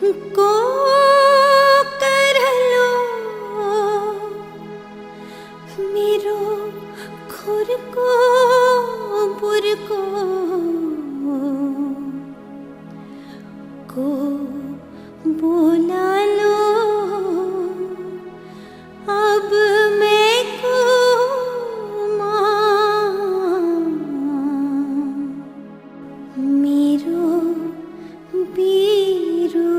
को कर लो मेरो खुर को बुर को बोला लो अब मैं को मेरो बीरू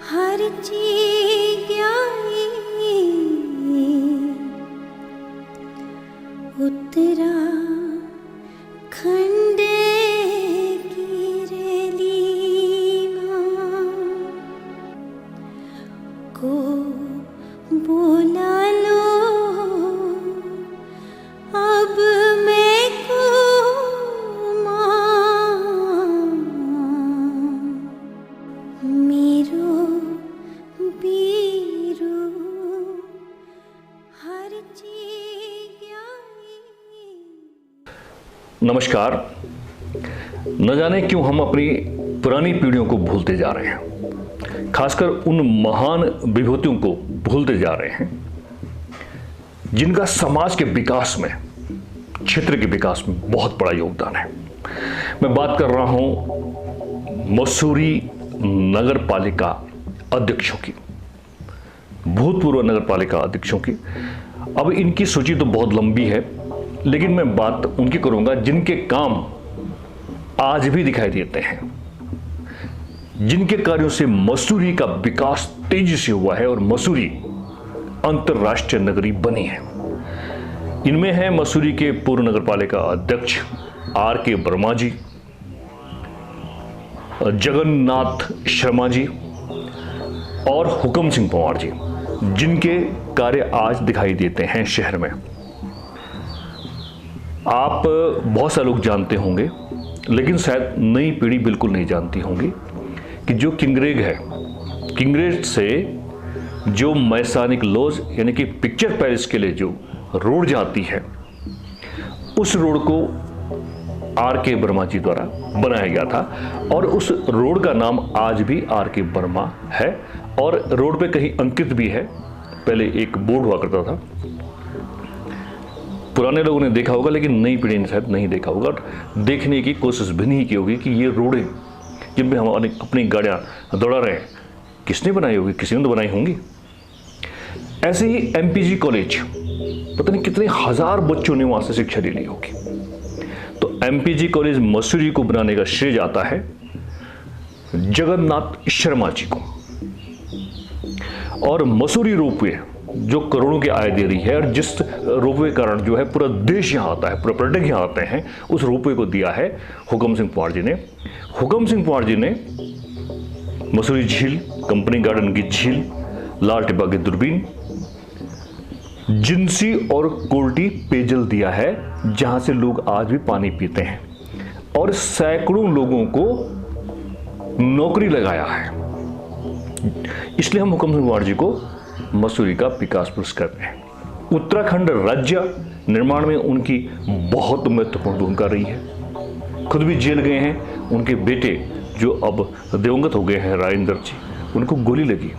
हर चीज उत्तरा खंड की रेलीमा को बोला लो अब मैं को मेरो बीरू हर चीज। नमस्कार। न जाने क्यों हम अपनी पुरानी पीढ़ियों को भूलते जा रहे हैं, खासकर उन महान विभूतियों को भूलते जा रहे हैं जिनका समाज के विकास में, क्षेत्र के विकास में बहुत बड़ा योगदान है। मैं बात कर रहा हूं मसूरी नगर पालिका अध्यक्षों की, भूतपूर्व नगर पालिका अध्यक्षों की। अब इनकी सूची तो बहुत लंबी है, लेकिन मैं बात उनकी करूंगा जिनके काम आज भी दिखाई देते हैं, जिनके कार्यों से मसूरी का विकास तेजी से हुआ है और मसूरी अंतरराष्ट्रीय नगरी बनी है। इनमें है मसूरी के पूर्व नगर पालिका अध्यक्ष R.K. वर्मा जी, जगन्नाथ शर्मा जी और हुक्म सिंह पंवार जी, जिनके कार्य आज दिखाई देते हैं शहर में। आप बहुत सारे लोग जानते होंगे, लेकिन शायद नई पीढ़ी बिल्कुल नहीं जानती होंगी कि जो किंगरेग है, किंगरेग से जो मैसानिक लॉज यानी कि पिक्चर पैलेस के लिए जो रोड जाती है, उस रोड को R.K. वर्मा जी द्वारा बनाया गया था और उस रोड का नाम आज भी R.K. वर्मा है और रोड पे कहीं अंकित भी है। पहले एक बोर्ड हुआ करता था, पुराने लोगों ने देखा होगा, लेकिन नई पीढ़ी ने शायद नहीं देखा होगा, देखने की कोशिश भी नहीं की होगी कि ये रोडें जिन पे हम अपनी गाड़ियां दौड़ा रहे हैं किसने बनाई होगी, किसी ने तो बनाई होंगी। ऐसे ही MPG कॉलेज, पता नहीं कितने हजार बच्चों ने वहां से शिक्षा ले ली होगी। तो MPG कॉलेज मसूरी को बनाने का श्रेय जाता है जगन्नाथ शर्मा जी को। और मसूरी रोपवे जो करोड़ों की आय दे रही है और जिस रोपवे कारण जो है पूरा देश यहाँ आता है, पूरा पर्यटक यहाँ आते हैं, उस रोपवे को दिया है हुक्म सिंह पंवार जी ने। हुक्म सिंह पंवार जी ने मसूरी झील, कंपनी गार्डन की झील, लाल टिब्बा की दूरबीन, जिंसी और कोल्टी पेयजल दिया है जहां से लोग आज भी पानी पीते हैं और सैकड़ों लोगों को नौकरी लगाया है। इसलिए हम हुक्म सिंह पंवार जी को मसूरी का विकास पुरस्कार करते हैं। उत्तराखंड राज्य निर्माण में उनकी बहुत महत्वपूर्ण भूमिका रही है। खुद भी जेल गए हैं। उनके बेटे जो अब दिवंगत हो गए हैं, राजेंद्र जी, उनको गोली लगी।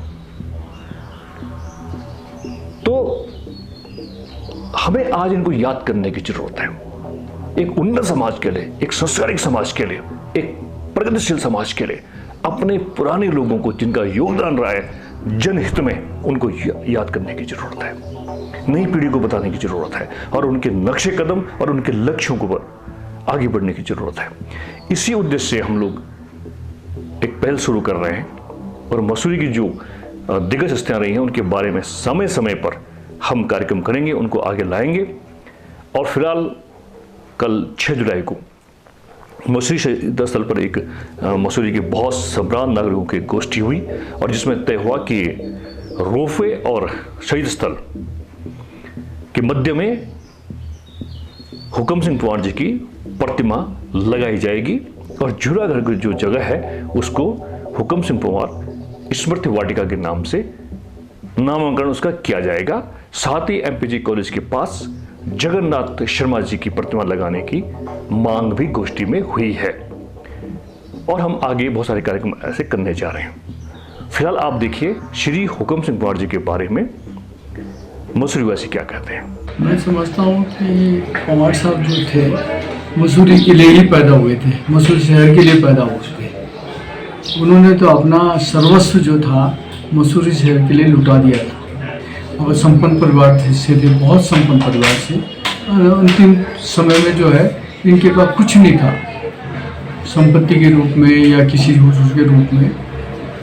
तो हमें आज इनको याद करने की जरूरत है। एक उन्नत समाज के लिए, एक संस्कारिक समाज के लिए, एक प्रगतिशील समाज के लिए अपने पुराने लोगों को जिनका योगदान रहा है जनहित में, उनको याद करने की जरूरत है, नई पीढ़ी को बताने की जरूरत है और उनके नक्शे कदम और उनके लक्ष्यों को पर आगे बढ़ने की जरूरत है। इसी उद्देश्य से हम लोग एक पहल शुरू कर रहे हैं और मसूरी की जो दिग्गज हस्तियां रही हैं उनके बारे में समय समय पर हम कार्यक्रम करेंगे, उनको आगे लाएंगे। और फिलहाल कल 6 जुलाई को मसूरी शहीद स्थल पर एक मसूरी के बहुत सम्राट नागरिकों की गोष्ठी हुई और जिसमें तय हुआ कि रोपवे और शहीद स्थल के मध्य में हुक्म सिंह पंवार जी की प्रतिमा लगाई जाएगी और झूलाघर की जो जगह है उसको हुक्म सिंह पंवार स्मृति वाटिका के नाम से नामांकन उसका किया जाएगा। साथ ही MPG कॉलेज के पास जगन्नाथ शर्मा जी की प्रतिमा लगाने की मांग भी गोष्ठी में हुई है। और हम आगे बहुत सारे कार्यक्रम ऐसे करने जा रहे हैं। फिलहाल आप देखिए श्री हुकम सिंह पवार जी के बारे में मसूरीवासी क्या कहते हैं। मैं समझता हूँ कि पवार साहब जो थे मसूरी के लिए ही पैदा हुए थे, मसूरी शहर के लिए पैदा हुए थे। उन्होंने तो अपना सर्वस्व जो था मसूरी शहर के लिए लुटा दिया था। और संपन्न परिवार से थे, बहुत संपन्न परिवार से। और अंतिम समय में जो है इनके पास कुछ नहीं था संपत्ति के रूप में या किसी चीज़ के रूप में।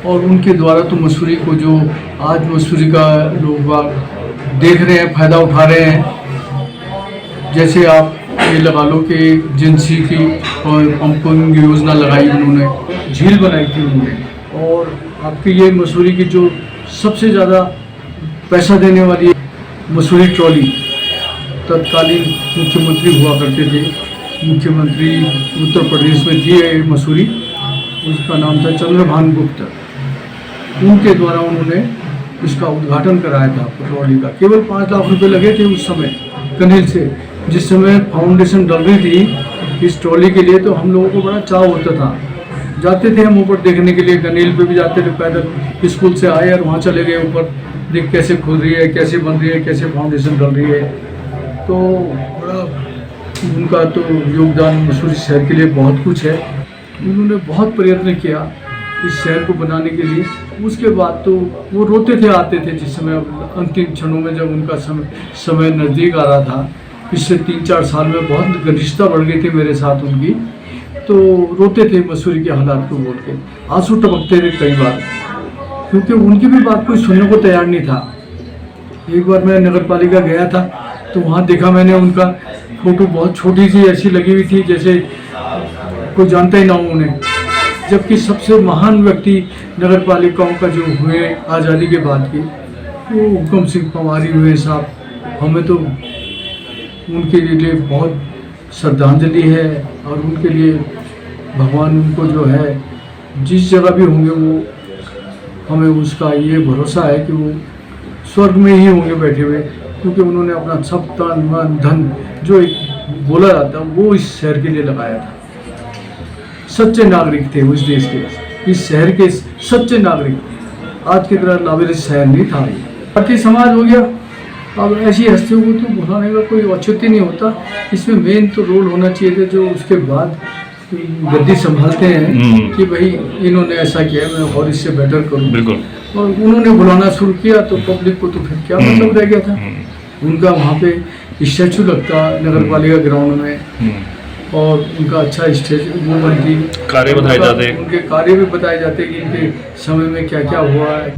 और उनके द्वारा तो मसूरी को जो आज मसूरी का लोग देख रहे हैं, फ़ायदा उठा रहे हैं। जैसे आप ये लगा लो कि एजेंसी की पंपिंग योजना लगाई उन्होंने, झील बनाई थी उन्होंने। और आपकी ये मसूरी की जो सबसे ज़्यादा पैसा देने वाली मसूरी ट्रॉली, तत्कालीन मुख्यमंत्री हुआ करते थे, मुख्यमंत्री उत्तर प्रदेश में थी मसूरी, उसका नाम था चंद्रभान गुप्ता। उनके द्वारा उन्होंने इसका उद्घाटन कराया था ट्रॉली का। केवल 5 लाख रुपए लगे थे उस समय कनेल से, जिस समय फाउंडेशन डल रही थी इस ट्रॉली के लिए। तो हम लोगों को बड़ा चाव होता था, जाते थे हम ऊपर देखने के लिए, कनेल पे भी जाते थे पैदल। स्कूल से आए और वहाँ चले गए ऊपर, देख कैसे खुल रही है, कैसे बन रही है, कैसे फाउंडेशन डल रही है। तो बड़ा उनका तो योगदान मसूरी शहर के लिए बहुत कुछ है। उन्होंने बहुत प्रयत्न किया इस शहर को बनाने के लिए। उसके बाद तो वो रोते थे आते थे जिस समय अंतिम क्षणों में, जब उनका समय नज़दीक आ रहा था। पिछले 3-4 साल में बहुत घनिष्ठता बढ़ गई थी मेरे साथ उनकी। तो रोते थे मसूरी के हालात को बोल के, आंसू टपकते थे कई बार, क्योंकि उनकी भी बात कोई सुनने को तैयार नहीं था। एक बार मैं नगर पालिका गया था तो वहाँ देखा मैंने उनका फोटो, बहुत छोटी सी ऐसी लगी हुई थी जैसे कोई जानता ही ना हो उन्हें। जबकि सबसे महान व्यक्ति नगर पालिकाओं का जो हुए आज़ादी के बाद के, वो हुकम सिंह पवार ही हुए साहब। हमें तो उनके लिए बहुत श्रद्धांजलि है। और उनके लिए भगवान उनको जो है जिस जगह भी होंगे, वो हमें उसका ये भरोसा है कि वो स्वर्ग में ही होंगे बैठे हुए। क्योंकि उन्होंने अपना सब तन मन धन जो एक बोला जाता है वो इस शहर के लिए लगाया था। सच्चे नागरिक थे उस देश के, इस शहर के सच्चे नागरिक। आज की तरह लावारिस शहर नहीं था। बाकी समाज हो गया, अब ऐसी हस्तियों को तो भुलाने का कोई औचित्य नहीं होता। इसमें मेन तो रोल होना चाहिए था जो उसके बाद गद्दी संभालते हैं कि भाई इन्होंने ऐसा किया, मैं और इससे बेटर करूँ। बिल्कुल। और उन्होंने बुलाना शुरू किया तो पब्लिक को तो फिर क्या मतलब रह गया था। उनका वहाँ पे स्टैचू लगता नगर पालिका ग्राउंड में, और उनका अच्छा स्टेज वो बनती, कार्य बताए जाते, उनके कार्य भी बताए जाते कि इनके समय में क्या क्या हुआ है।